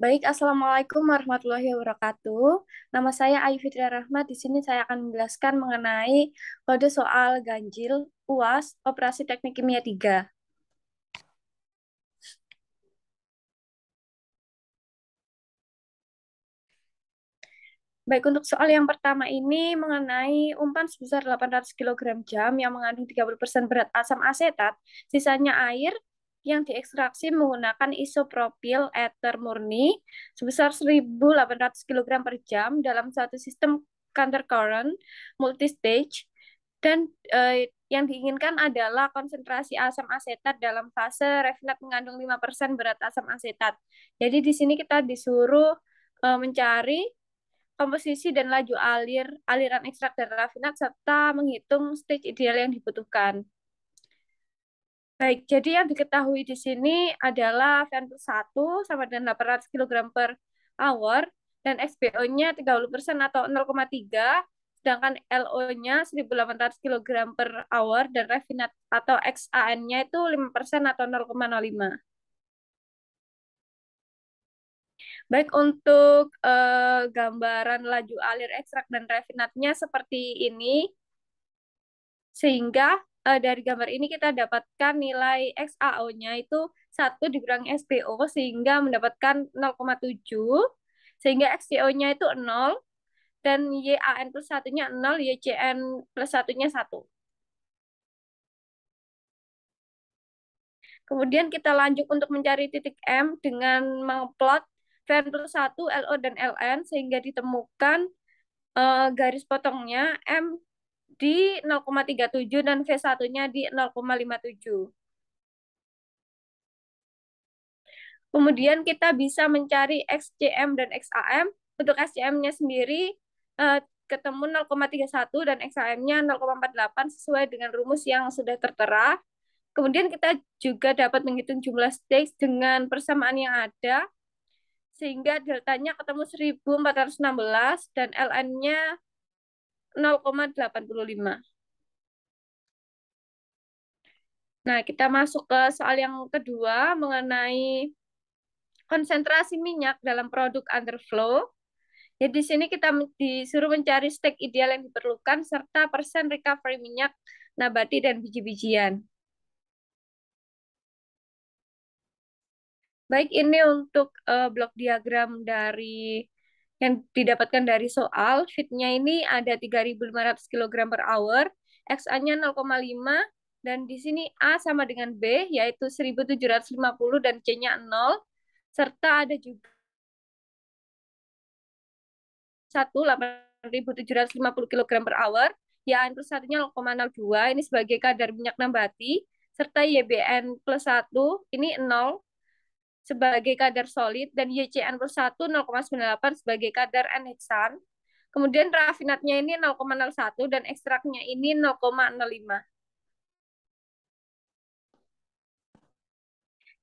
Baik, Assalamualaikum warahmatullahi wabarakatuh. Nama saya Ayu Fitria Rahmat. Di sini saya akan menjelaskan mengenai kode soal ganjil UAS Operasi Teknik Kimia 3. Baik, untuk soal yang pertama ini mengenai umpan sebesar 800 kg jam yang mengandung 30% berat asam asetat, sisanya air yang diekstraksi menggunakan isopropil ether murni sebesar 1.800 kg per jam dalam satu sistem counter current multistage dan yang diinginkan adalah konsentrasi asam asetat dalam fase refinat mengandung 5% berat asam asetat. Jadi di sini kita disuruh mencari komposisi dan laju aliran ekstrak dan rafinat serta menghitung stage ideal yang dibutuhkan. Baik, jadi yang diketahui di sini adalah Vn plus 1 sama dengan 800 kg per hour dan XPO-nya 30% atau 0,3, sedangkan LO-nya 1.800 kg per hour dan rafinat atau XAN-nya itu 5% atau 0,05. Baik, untuk gambaran laju alir ekstrak dan rafinatnya seperti ini, sehingga dari gambar ini kita dapatkan nilai XAO-nya itu 1 dikurangi SPO, sehingga mendapatkan 0,7, sehingga XCO-nya itu 0, dan YAN plus satunya 0, YCN plus satunya 1. Kemudian kita lanjut untuk mencari titik M dengan mengplot Vn plus 1, LO, dan LN, sehingga ditemukan garis potongnya M di 0,37 dan V1-nya di 0,57. Kemudian kita bisa mencari XCM dan XAM. Untuk XCM-nya sendiri ketemu 0,31 dan XAM-nya 0,48 sesuai dengan rumus yang sudah tertera. Kemudian kita juga dapat menghitung jumlah stage dengan persamaan yang ada, sehingga deltanya ketemu 1.416 dan LN-nya 0,85. Nah, kita masuk ke soal yang kedua mengenai konsentrasi minyak dalam produk underflow. Ya, di sini kita disuruh mencari stek ideal yang diperlukan serta persen recovery minyak nabati dan biji-bijian. Baik, ini untuk blok diagram dari yang didapatkan dari soal. Fitnya ini ada 3.500 kg per hour, XA-nya 0,5, dan di sini A sama dengan B, yaitu 1.750 dan C-nya 0, serta ada juga 8.750 kg per hour, YAN plus satunya 0,02, ini sebagai kadar minyak nabati, serta YBN plus 1, ini 0, sebagai kadar solid, dan YCN plus 1 0,98 sebagai kadar NHan. Kemudian rafinatnya ini 0,01 dan ekstraknya ini 0,05.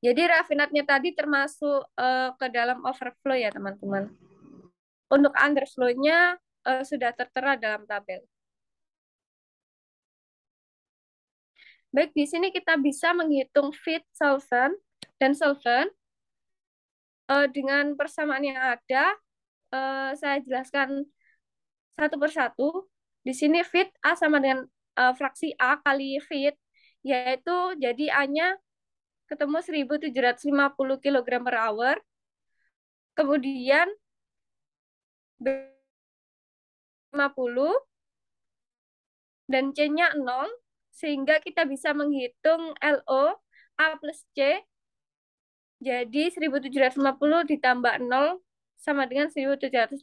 Jadi rafinatnya tadi termasuk ke dalam overflow ya teman-teman. Untuk underflow-nya sudah tertera dalam tabel. Baik, di sini kita bisa menghitung feed solvent dan solvent dengan persamaan yang ada. Saya jelaskan satu persatu. Di sini feed A sama dengan fraksi A kali feed, yaitu jadi A-nya ketemu 1.750 kg per hour. Kemudian B50 dan C-nya 0, sehingga kita bisa menghitung LO A plus C. Jadi 1.750 ditambah 0 sama dengan 1.750.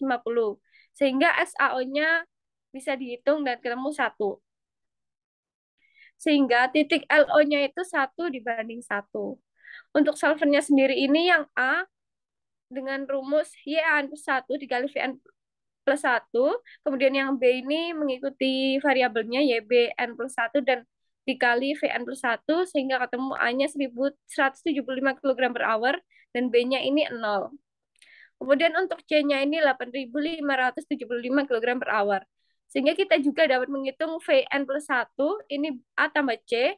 Sehingga SAO-nya bisa dihitung dan ketemu 1. Sehingga titik LO-nya itu 1/1. Untuk solventnya sendiri ini yang A dengan rumus YAN plus 1 dikali VN plus 1. Kemudian yang B ini mengikuti variabelnya YBN plus 1 dan dikali VN plus 1 sehingga ketemu A-nya 1.175 kg per hour dan B-nya ini 0. Kemudian untuk C-nya ini 8.575 kg per hour. Sehingga kita juga dapat menghitung VN plus 1, ini A tambah C,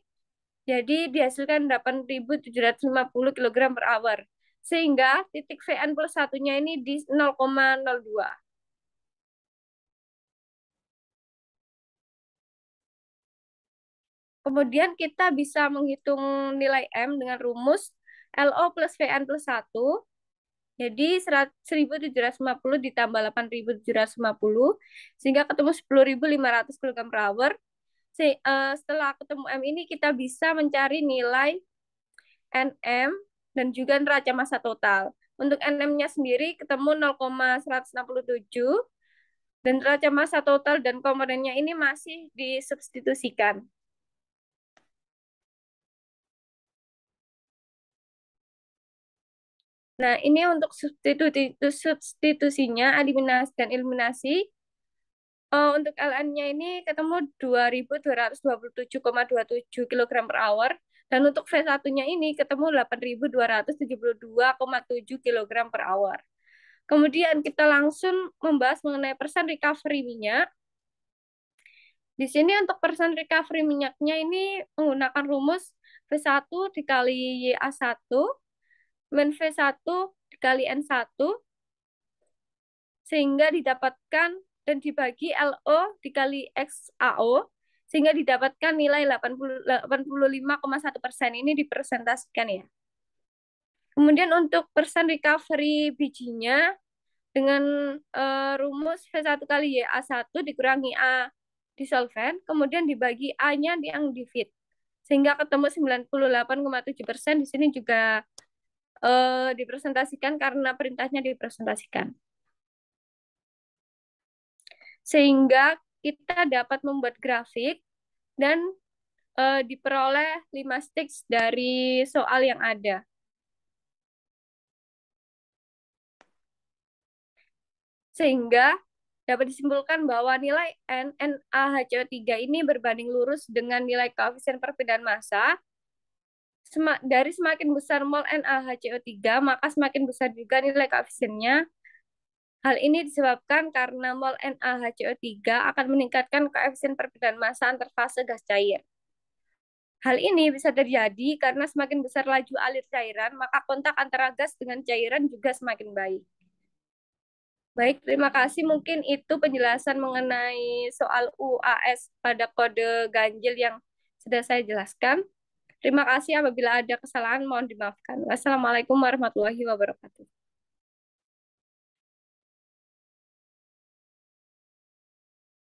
jadi dihasilkan 8.750 kg per hour. Sehingga titik Vn plus satunya ini di 0,02. Kemudian kita bisa menghitung nilai M dengan rumus LO plus Vn plus 1. Jadi 1750 ditambah 8750 sehingga ketemu 10.500 kg per hour. Setelah ketemu M ini kita bisa mencari nilai NM dan juga neraca massa total. Untuk NM-nya sendiri ketemu 0,167 dan neraca massa total dan komponennya ini masih disubstitusikan. Nah, ini untuk substitusinya, eliminasi dan eliminasi. Untuk LN-nya ini ketemu 2.227,27 kg per hour. Dan untuk V1-nya ini ketemu 8.272,7 kg per hour. Kemudian kita langsung membahas mengenai persen recovery minyak. Di sini untuk persen recovery minyaknya ini menggunakan rumus V1 dikali YA1, min V1 dikali N1, sehingga didapatkan dan dibagi LO dikali XAO, sehingga didapatkan nilai 85,1%. Ini dipresentasikan ya. Kemudian untuk persen recovery bijinya, dengan rumus V1 kali YA1 dikurangi A disolven, kemudian dibagi A-nya yang di feed. Sehingga ketemu 98,7%. Di sini juga dipresentasikan karena perintahnya dipresentasikan. Sehingga kita dapat membuat grafik dan diperoleh 5 sticks dari soal yang ada. Sehingga dapat disimpulkan bahwa nilai N, NaHCO3 ini berbanding lurus dengan nilai koefisien perbedaan massa. Dari semakin besar mol NaHCO3, maka semakin besar juga nilai koefisiennya. Hal ini disebabkan karena mol NaHCO3 akan meningkatkan koefisien perbedaan massa antar fase gas cair. Hal ini bisa terjadi karena semakin besar laju alir cairan, maka kontak antara gas dengan cairan juga semakin baik. Baik, terima kasih. Mungkin itu penjelasan mengenai soal UAS pada kode ganjil yang sudah saya jelaskan. Terima kasih, apabila ada kesalahan mohon dimaafkan. Wassalamualaikum warahmatullahi wabarakatuh.